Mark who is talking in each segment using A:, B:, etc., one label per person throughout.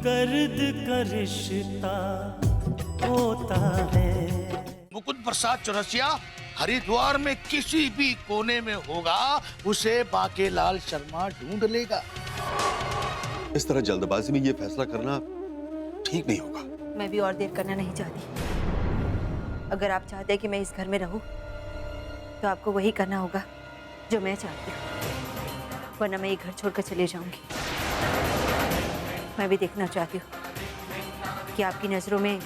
A: दर्द का रिश्ता होता है।
B: मुकुंद प्रसाद चौरसिया हरिद्वार में किसी भी कोने में होगा, उसे बाकेलाल शर्मा ढूंढ लेगा।
C: इस तरह जल्दबाजी में ये फैसला करना ठीक नहीं होगा।
D: मैं भी और देर करना नहीं चाहती। अगर आप चाहते हैं कि मैं इस घर में रहूं, तो आपको वही करना होगा जो मैं चाहती हूँ, वरना मैं ये घर छोड़कर चले जाऊंगी। मैं भी देखना चाहती हूँ कि आपकी नजरों में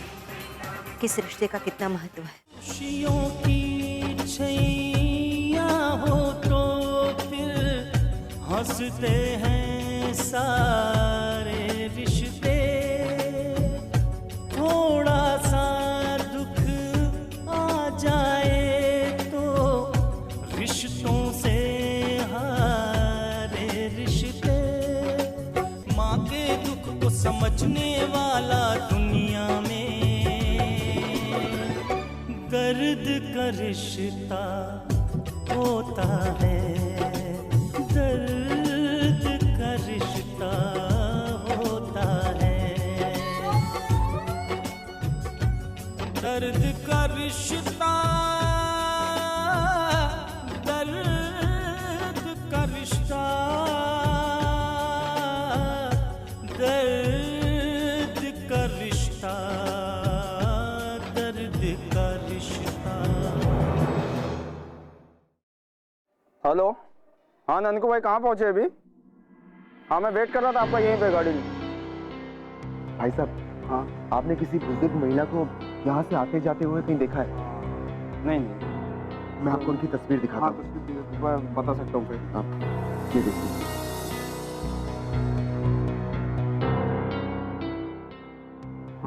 D: किस रिश्ते का कितना महत्व है।
A: खुशियों की छैया हो तो फिर हंसते हैं सारे रिश्ते। थोड़ा सा दुख आ जाए तो रिश्तों से हारे रिश्ते। माँ के दुख को समझने वाला दुनिया में दर्द का रिश्ता होता है। दर्द का रिश्ता होता है। दर्द का रिश्ता, दर्द का रिश्ता, दर्द का रिश्ता, दर्द का रिश्ता।
E: हेलो, हाँ ननको भाई कहाँ पहुँचे अभी? हाँ मैं वेट कर रहा था आपका यहीं पे गाड़ी में।
F: भाई साहब, हाँ आपने किसी बुजुर्ग महिला को यहाँ से आते जाते हुए कहीं देखा है?
E: नहीं नहीं।
F: मैं आपको उनकी तस्वीर दिखाता हूँ।
E: तस्वीर मैं बता सकता हूँ फिर।
F: आप ये देखिए।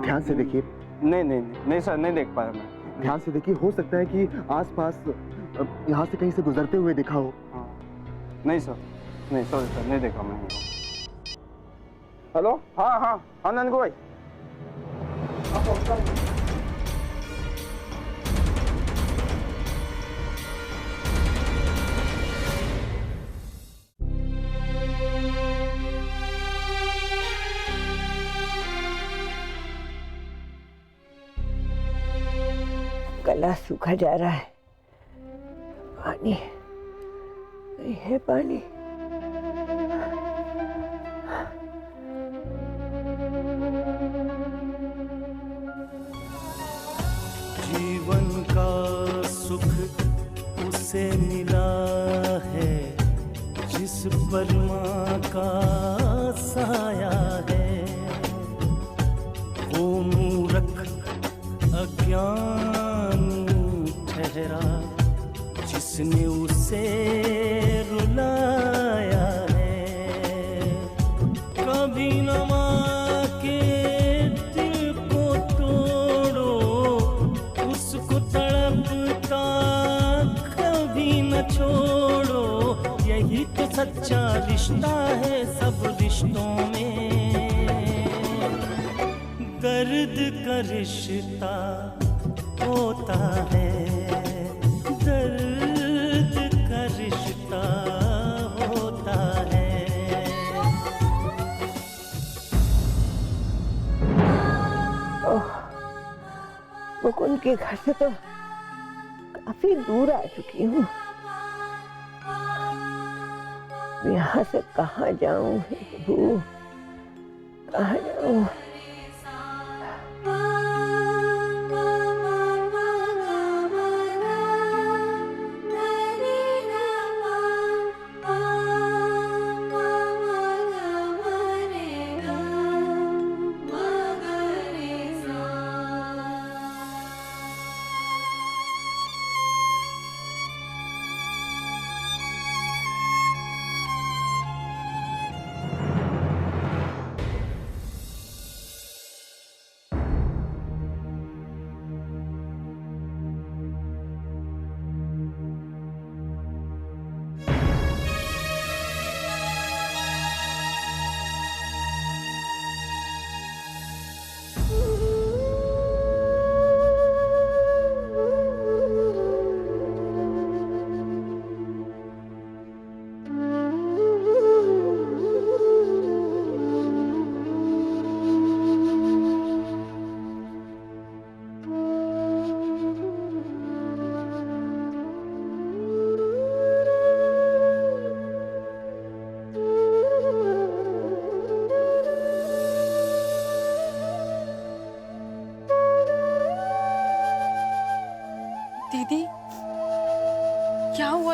F: ध्यान से देखिए।
E: नहीं नहीं नहीं नहीं सर, नहीं देख पाया मैं।
F: ध्यान से देखिए, हो सकता है कि आसपास यहाँ से कहीं से गुजरते हुए दिखा हो।
E: हाँ नहीं सर, नहीं सॉरी सर, नहीं देखा मैं। हेलो, हाँ हाँ हाँ ननको भाई।
G: गला सूखा जा रहा है। पानी नहीं है, पानी।
A: जीवन का सुख उसे मिला है जिस पर माँ का साया है। वो मूर्ख अज्ञान ठहरा जिसने उसे रुलाया है। कभी न माँ के दिल को तोड़ो, उसको तड़पता कभी न छोड़ो। यही तो सच्चा रिश्ता है सब रिश्तों में। दर्द का रिश्ता होता है। दर्द का रिश्ता होता है।
G: मुकुंद के घर से तो काफी दूर आ चुकी हूँ। यहाँ से कहाँ जाऊँ प्रभु, कहाँ जाऊँ?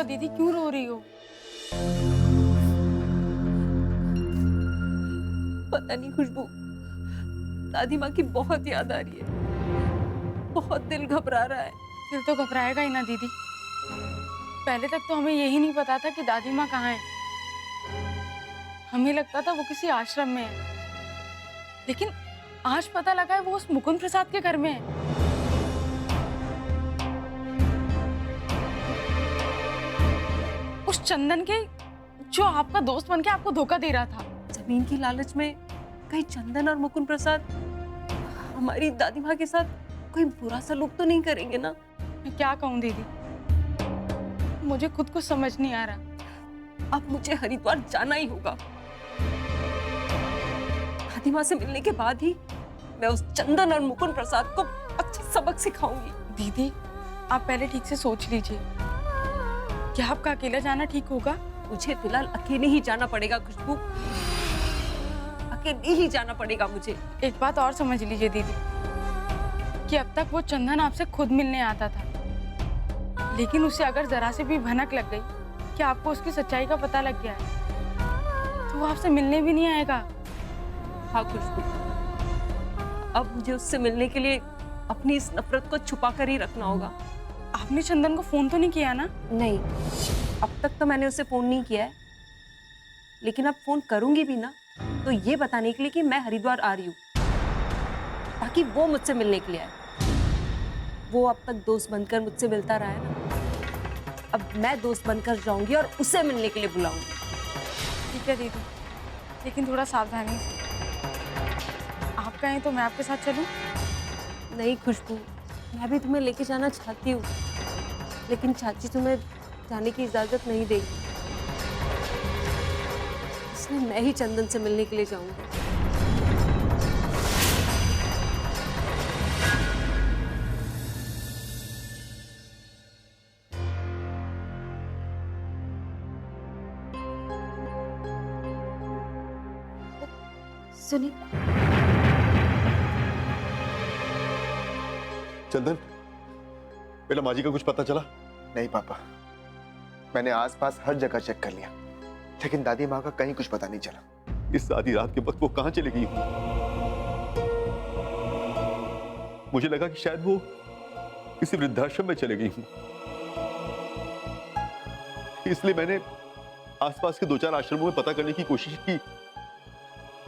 H: हुआ दीदी, क्यों रो रही हो?
G: पता नहीं खुशबू, दादी माँ की बहुत याद आ रही है, बहुत दिल घबरा रहा है।
H: फिर तो घबराएगा ही ना दीदी। पहले तक तो हमें यही नहीं पता था कि दादी माँ कहाँ है। हमें लगता था वो किसी आश्रम में है, लेकिन आज पता लगा है वो उस मुकुंद प्रसाद के घर में है। उस चंदन के, जो आपका दोस्त बनके आपको धोखा दे रहा था।
G: जमीन की लालच में कहीं चंदन और मुकुंद प्रसाद हमारी दादी माँ के साथ कोई बुरा सलूक तो नहीं करेंगे ना?
H: मैं क्या कहूँ दीदी, मुझे खुद को समझ नहीं आ रहा।
G: अब मुझे हरिद्वार जाना ही होगा। दादी माँ से मिलने के बाद ही मैं उस चंदन और मुकुंद प्रसाद को अच्छा सबक सिखाऊंगी।
H: दीदी, आप पहले ठीक से सोच लीजिए, क्या आपका अकेला जाना ठीक होगा?
G: मुझे फिलहाल अकेले ही जाना पड़ेगा खुशबू, अकेले ही जाना पड़ेगा मुझे।
H: एक बात और समझ लीजिए दीदी, कि अब तक वो चंदन आपसे खुद मिलने आता था, लेकिन उसे अगर जरा से भी भनक लग गई कि आपको उसकी सच्चाई का पता लग गया है, तो वो आपसे मिलने भी नहीं आएगा।
G: हाँ खुशबू, अब मुझे उससे मिलने के लिए अपनी इस नफरत को छुपा कर ही रखना होगा।
H: आपने चंदन को फोन तो नहीं किया ना?
G: नहीं, अब तक तो मैंने उसे फोन नहीं किया है, लेकिन अब फोन करूंगी भी ना तो ये बताने के लिए कि मैं हरिद्वार आ रही हूँ, ताकि वो मुझसे मिलने के लिए आए। वो अब तक दोस्त बनकर मुझसे मिलता रहा है ना, अब मैं दोस्त बनकर जाऊंगी और उसे मिलने के लिए बुलाऊंगी।
H: ठीक है दीदी, लेकिन थोड़ा सावधानी से। आप कहें तो मैं आपके साथ चलूं?
G: नहीं खुशबू, मैं भी तुम्हें लेके जाना चाहती हूँ, लेकिन चाची तुम्हें जाने की इजाजत नहीं देगी, इसलिए मैं ही चंदन से मिलने के लिए जाऊंगी।
D: सुनिए,
C: चंदन, बेटा माँ जी का कुछ पता चला?
F: नहीं पापा, मैंने आसपास हर जगह चेक कर लिया, लेकिन दादी माँ का कहीं कुछ पता नहीं चला।
C: इस आधी रात के वक्त वो कहाँ चली गई हूँ? मुझे लगा कि शायद वो किसी वृद्धाश्रम में चली गई हूँ, इसलिए मैंने आसपास के 2-4 आश्रमों में पता करने की कोशिश की,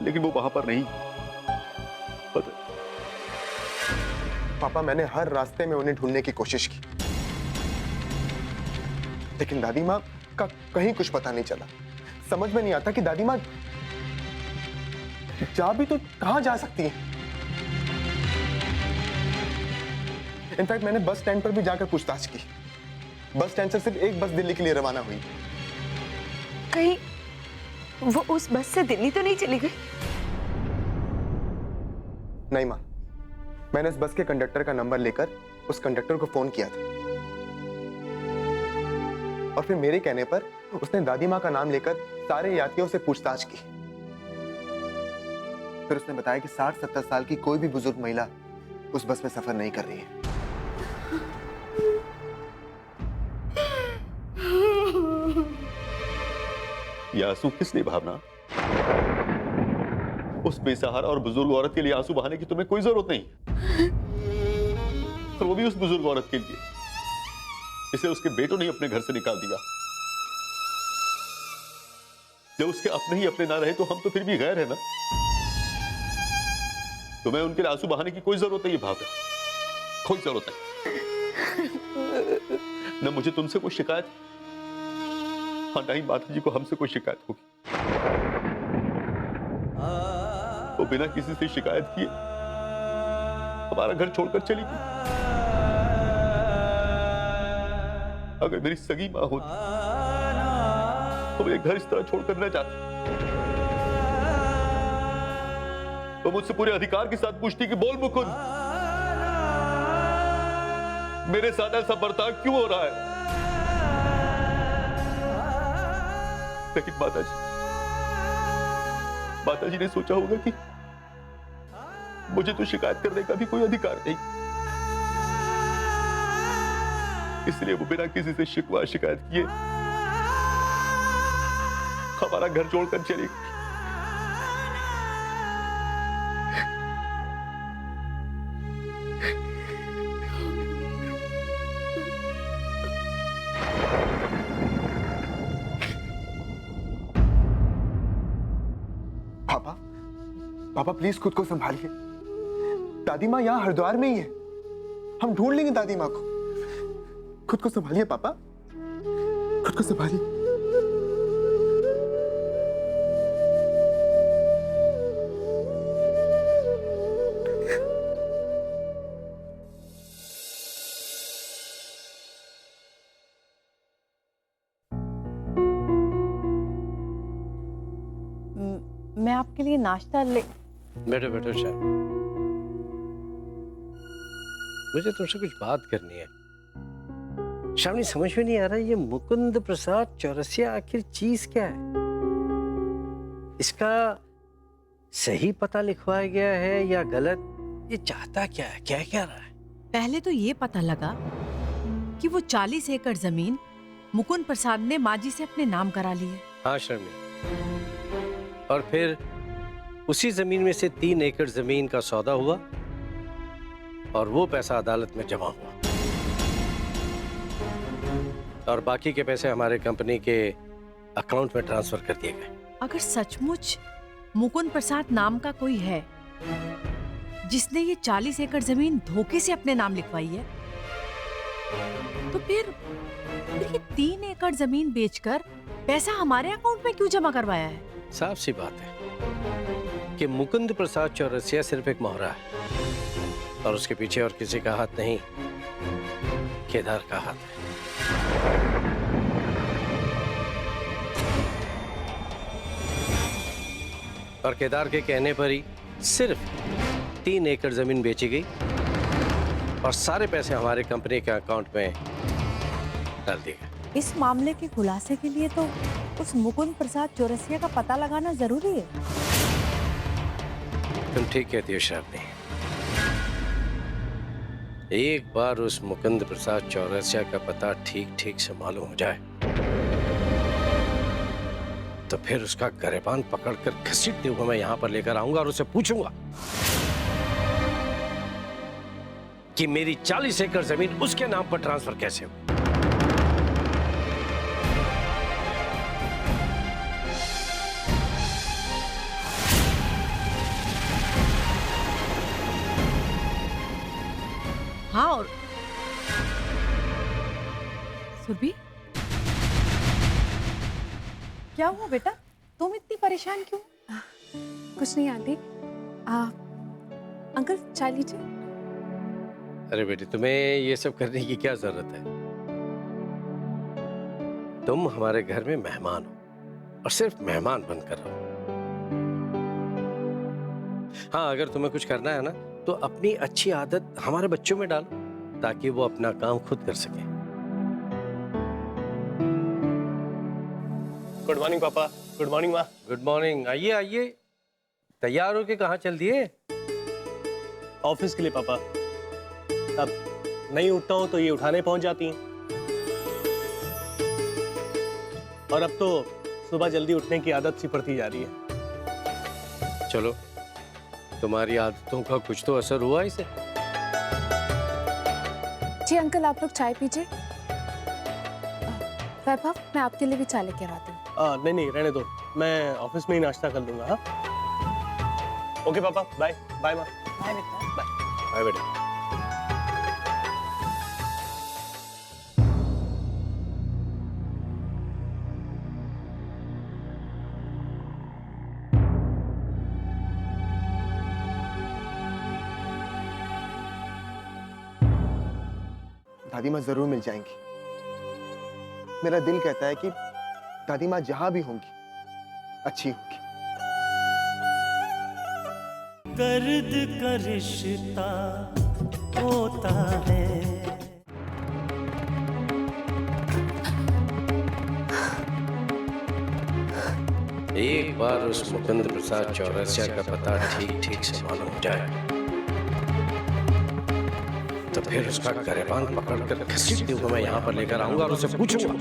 C: लेकिन वो वहां पर नहीं। पता
F: पापा, मैंने हर रास्ते में उन्हें ढूंढने की कोशिश की, लेकिन दादी माँ का कहीं कुछ पता नहीं चला। समझ में नहीं आता कि दादी माँ जा भी तो कहां जा सकती है। इनफैक्ट मैंने बस स्टैंड पर भी जाकर पूछताछ की। बस स्टैंड से सिर्फ एक बस दिल्ली के लिए रवाना हुई।
D: कहीं वो उस बस से दिल्ली तो नहीं चली गई?
F: नहीं मां, मैंने उस बस के कंडक्टर का नंबर लेकर उस कंडक्टर को फोन किया था, और फिर मेरे कहने पर उसने दादी माँ का नाम लेकर सारे यात्रियों से पूछताछ की। फिर उसने बताया कि 60-70 साल की कोई भी बुजुर्ग महिला उस बस में सफर नहीं कर रही है।
C: ये आंसू किस लिए भावना? उस बेसहारा और बुजुर्ग औरत के लिए आंसू बहाने की तुम्हें कोई जरूरत नहीं, और वो भी उस बुजुर्ग औरत के लिए इसे उसके बेटों ने अपने घर से निकाल दिया। जब उसके अपने ही अपने ना रहे तो हम तो फिर भी गैर है ना। तुम्हें उनके लिए आंसू बहाने की कोई जरूरत नहीं है भावना, कोई जरूरत नहीं। न मुझे तुमसे कोई शिकायत, और न ही माता जी को हमसे कोई शिकायत होगी। वो बिना किसी से शिकायत किए हमारा घर छोड़कर चली गई। अगर मेरी सगी मां होती तो मेरे घर इस तरह छोड़कर न जाती। वो मुझसे पूरे अधिकार के साथ पूछती कि बोल मुकुंद, मेरे साथ ऐसा बर्ताव क्यों हो रहा है? लेकिन माताजी ने सोचा होगा कि मुझे तो शिकायत करने का भी कोई अधिकार नहीं, इसलिए वो बिना किसी से शिकवा शिकायत किए हमारा घर छोड़कर चली गई।
F: पापा, पापा प्लीज खुद को संभालिए। दादी माँ यहाँ हरिद्वार में ही है, हम ढूंढ लेंगे दादी माँ को। खुद को संभालिए पापा, खुद को संभालिए।
I: मैं आपके लिए नाश्ता ले।
J: बैठो बैठो शाह, मुझे तुमसे कुछ बात करनी है। शामनी, समझ में नहीं आ रहा ये मुकुंद प्रसाद चौरसिया आखिर चीज क्या है? इसका सही पता लिखवाया गया है या गलत? ये चाहता क्या है, क्या क्या रहा है?
I: पहले तो ये पता लगा कि वो 40 एकड़ जमीन मुकुंद प्रसाद ने माँ जी से अपने नाम करा ली है।
J: हाँ शर्मी, और फिर उसी जमीन में से 3 एकड़ जमीन का सौदा हुआ और वो पैसा अदालत में जमा हुआ और बाकी के पैसे हमारे कंपनी के अकाउंट में ट्रांसफर कर दिए गए।
I: अगर सचमुच मुकुंद प्रसाद नाम का कोई है जिसने ये 40 एकड़ जमीन धोखे से अपने नाम लिखवाई है, तो फिर ये 3 एकड़ जमीन बेचकर पैसा हमारे अकाउंट में क्यों जमा करवाया है?
J: साफ सी बात है कि मुकुंद प्रसाद चौरसिया सिर्फ एक मोहरा है और उसके पीछे और किसी का हाथ नहीं, केदार का हाथ है। और केदार के कहने पर ही सिर्फ 3 एकड़ जमीन बेची गई और सारे पैसे हमारे कंपनी के अकाउंट में डाल दिए गए।
I: इस मामले के खुलासे के लिए तो उस मुकुंद प्रसाद चौरसिया का पता लगाना जरूरी है।
J: तुम ठीक कहती हो श्रावणी। एक बार उस मुकुंद प्रसाद चौरसिया का पता ठीक ठीक से मालूम हो जाए तो फिर उसका गरेबान पकड़कर घसीटते हुए मैं यहां पर लेकर आऊंगा और उसे पूछूंगा कि मेरी 40 एकड़ जमीन उसके नाम पर ट्रांसफर कैसे हुई।
I: हाँ, और सुरभि, क्या हुआ बेटा? तुम इतनी परेशान क्यों?
K: कुछ नहीं आंटी। अंकल चाय लीजिए।
J: अरे बेटी, तुम्हें ये सब करने की क्या जरूरत है? तुम हमारे घर में मेहमान हो और सिर्फ मेहमान बनकर रहो। हाँ, अगर तुम्हें कुछ करना है ना तो अपनी अच्छी आदत हमारे बच्चों में डालो ताकि वो अपना काम खुद कर सके।
L: गुड मॉर्निंग पापा। गुड मॉर्निंग माँ।
J: Good morning. आइए आइए, तैयार होके कहाँ चल दिए?
L: ऑफिस के लिए पापा। अब नहीं उठता हूँ तो ये उठाने पहुंच जाती हैं और अब तो सुबह जल्दी उठने की आदत सी पड़ती जा रही है।
J: चलो, तुम्हारी आदतों का कुछ तो असर हुआ इसे।
K: जी अंकल, आप लोग चाय पीजिए। वैभव, मैं आपके लिए भी चाय लेकर आती हूँ।
L: नहीं रहने दो, मैं ऑफिस में ही नाश्ता कर लूंगा। हाँ ओके पापा, बाय बाय माँ।
I: बाय बेटा।
J: बाय बेटा।
F: दादी माँ जरूर मिल जाएंगी। मेरा दिल कहता है कि दादी माँ जहां भी होंगी अच्छी होगी।
A: दर्द का रिश्ता होता है।
J: एक बार उस मुकुंद प्रसाद चौरसिया का पता ठीक ठीक से मालूम हो जाए तो फिर उसका गरेबान पकड़कर घसीटते हुए मैं यहाँ पर लेकर आऊंगा और उसे पूछूंगा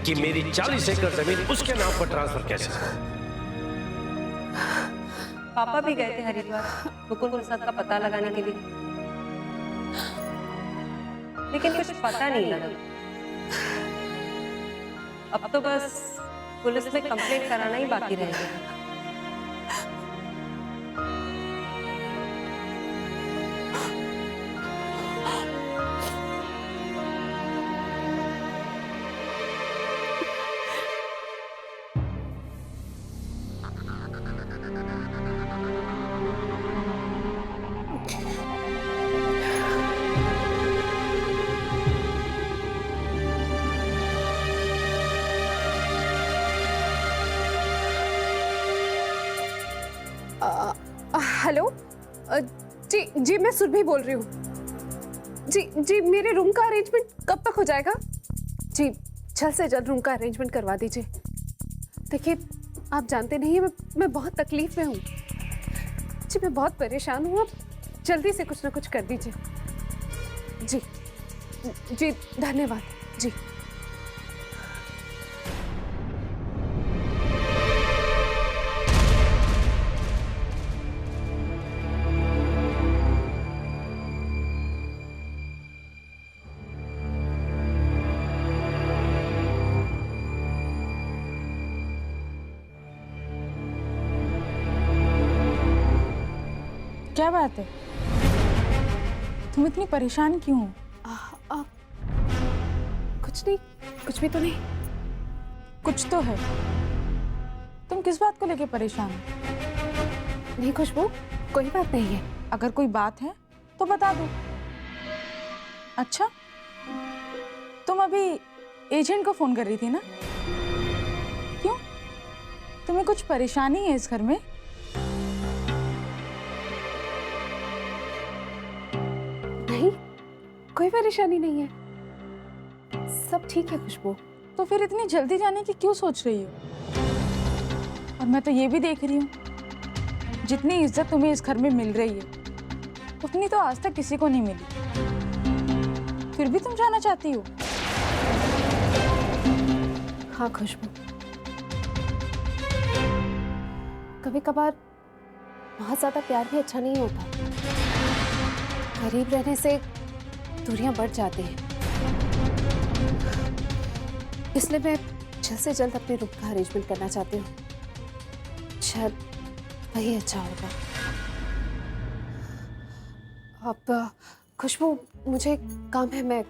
J: कि मेरी 40 एकड़ जमीन उसके नाम पर ट्रांसफर कैसे हुआ।
G: पापा भी गए थे हरिद्वार मुकुंद प्रसाद का पता लगाने के लिए, लेकिन कुछ पता नहीं लगा। अब तो बस पुलिस में कंप्लेंट कराना ही बाकी रह गया।
K: हेलो, जी जी मैं सुरभि बोल रही हूँ। जी जी मेरे रूम का अरेंजमेंट कब तक हो जाएगा? जी जल्द से जल्द रूम का अरेंजमेंट करवा दीजिए। देखिए आप जानते नहीं हैं मैं बहुत तकलीफ में हूँ जी, मैं बहुत परेशान हूँ। आप जल्दी से कुछ ना कुछ कर दीजिए। जी जी धन्यवाद जी।
H: क्या बात है, तुम इतनी परेशान क्यों हो?
K: कुछ नहीं, कुछ भी तो नहीं।
H: कुछ तो है। तुम किस बात को लेके परेशान हो?
K: नहीं खुशबू, कोई बात नहीं है।
H: अगर कोई बात है तो बता दो। अच्छा, तुम अभी एजेंट को फोन कर रही थी ना? क्यों, तुम्हें कुछ परेशानी है इस घर में?
K: नहीं, कोई परेशानी नहीं है, सब ठीक है खुशबू।
H: तो फिर इतनी जल्दी जाने की क्यों सोच रही हो? और मैं तो ये भी देख रही हूँ, जितनी इज्जत तुम्हें इस घर में मिल रही है उतनी तो आज तक किसी को नहीं मिली, फिर भी तुम जाना चाहती हो?
K: हाँ खुशबू, कभी कभार बहुत ज्यादा प्यार भी अच्छा नहीं होता, करीब रहने से दूरियां बढ़ जाती हैं। इसलिए मैं जल्द से जल्द अपने रूम का अरेंजमेंट करना चाहती हूँ, शायद वही अच्छा होगा। अब खुशबू मुझे काम है, मैं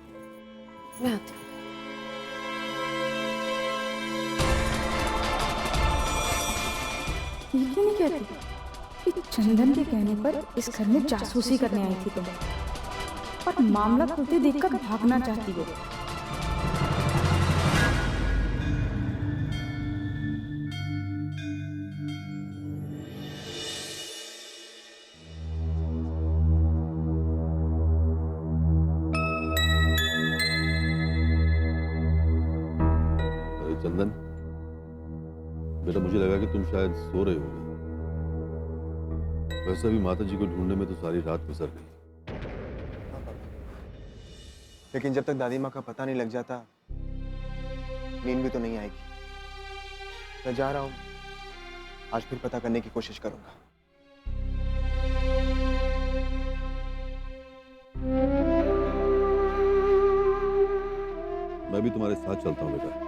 K: आती हूँ।
H: ये क्यों नहीं कहती कि चंदन के कहने पर इस घर में जासूसी करने आई थी तुम, और मामला खुलते देखकर भागना चाहती हो?
C: चंदन, बेटा मुझे लगा कि तुम शायद सो रहे होगे। वैसे भी माता जी को ढूंढने में तो सारी रात गुजर गई।
F: लेकिन जब तक दादी माँ का पता नहीं लग जाता नींद भी तो नहीं आएगी। मैं जा रहा हूँ, आज फिर पता करने की कोशिश करूंगा।
C: मैं भी तुम्हारे साथ चलता हूँ बेटा।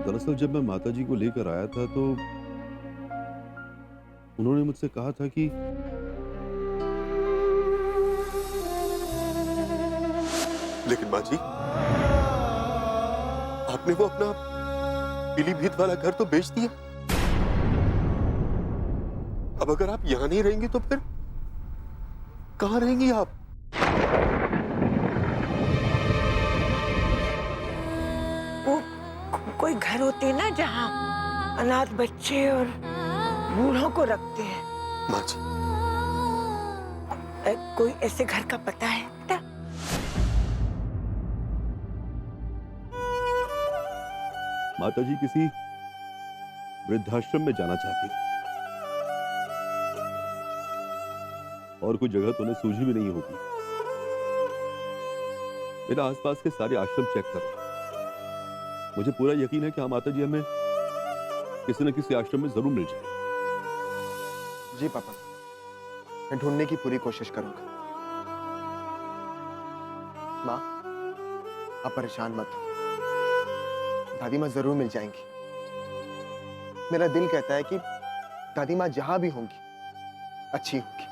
C: दरअसल जब मैं माता जी को लेकर आया था तो उन्होंने मुझसे कहा था कि
F: लेकिन माँ जी, आपने वो अपना पीलीभीत वाला घर तो बेच दिया। अब अगर आप यहां नहीं रहेंगी तो फिर कहां रहेंगी आप?
M: कोई घर होते हैं ना जहाँ अनाथ बच्चे और बूढ़ों को रखते हैं।
F: माँ जी,
M: कोई ऐसे घर का पता है बेटा?
C: माता जी किसी वृद्धाश्रम में जाना चाहती थी। और कोई जगह तो उन्हें सूझी भी नहीं होगी। मेरा आसपास के सारे आश्रम चेक करो, मुझे पूरा यकीन है कि हाँ माता जी हमें किसी न किसी आश्रम में जरूर मिल जाए।
F: जी पापा, मैं ढूंढने की पूरी कोशिश करूंगा। माँ, आप परेशान मत हो, दादी माँ जरूर मिल जाएंगी। मेरा दिल कहता है कि दादी माँ जहां भी होंगी अच्छी होगी।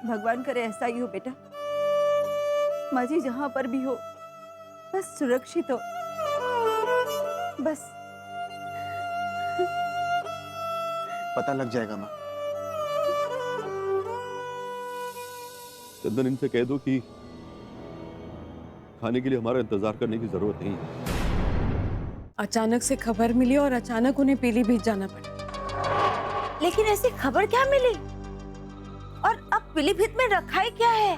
D: भगवान करे ऐसा ही हो बेटा। माँ जी जहां पर भी हो बस सुरक्षित हो, बस।
F: पता लग जाएगा माँ।
C: चंदन, इनसे कह दो कि खाने के लिए हमारा इंतजार करने की जरूरत नहीं है।
H: अचानक से खबर मिली और अचानक उन्हें पीलीभीत जाना पड़ा।
D: लेकिन ऐसी खबर क्या मिली? और अब पीलीभीत में रखा ही क्या है?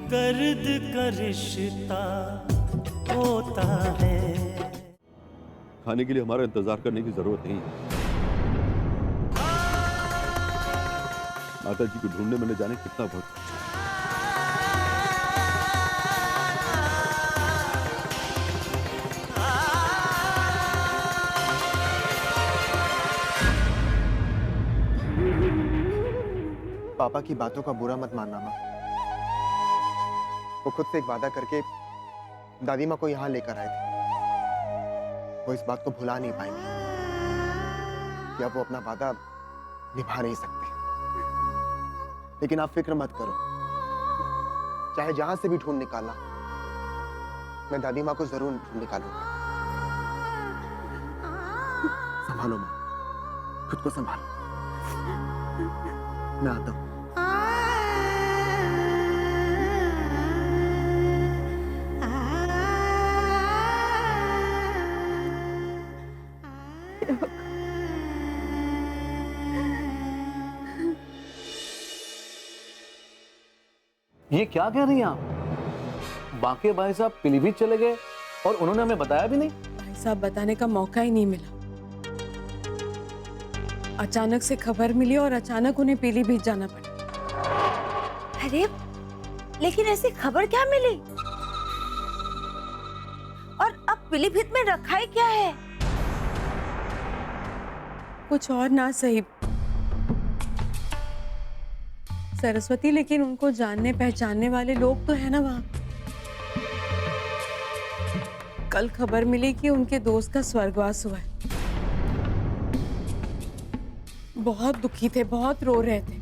A: दर्द का रिश्ता होता है।
C: खाने के लिए हमारा इंतजार करने की जरूरत नहीं है। माता जी को ढूंढने में न जाने कितना वक्त।
F: पापा की बातों का बुरा मत मानना माँ। वो खुद से एक वादा करके दादी माँ को यहाँ लेकर आए थे। वो इस बात को भुला नहीं पाएंगे कि अब वो अपना वादा निभा नहीं सकते। लेकिन आप फिक्र मत करो, चाहे जहां से भी ढूंढ निकालना, मैं दादी माँ को जरूर ढूंढ निकालूंगा। संभालो माँ, खुद को संभालो। मैं आता हूँ।
N: ये क्या कह रही हैं आप? बाकी भाई साहब पीलीभीत चले गए और उन्होंने हमें बताया भी नहीं।
H: भाई साहब बताने का मौका ही नहीं मिला। अचानक से खबर मिली और अचानक उन्हें पीलीभीत जाना पड़ा।
D: अरे लेकिन ऐसी खबर क्या मिली? और अब पीलीभीत में रखा ही क्या है?
H: कुछ और ना सही सरस्वती, लेकिन उनको जानने पहचानने वाले लोग तो है ना वहां। कल खबर मिली कि उनके दोस्त का स्वर्गवास हुआ है। बहुत दुखी थे, बहुत रो रहे थे।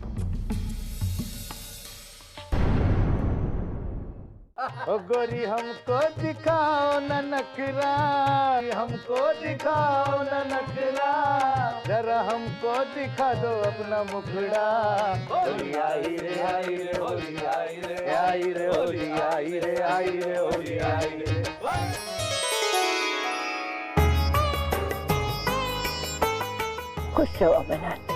O: ओ गोरी हमको दिखाओ न नखरा, हमको दिखाओ न नखरा, जरा हमको दिखा दो अपना मुखड़ा। होली आई रे आई रे, होली आई रे आई रे, होली आई रे आई रे, होली आई रे।
M: खुश रहो बनाते।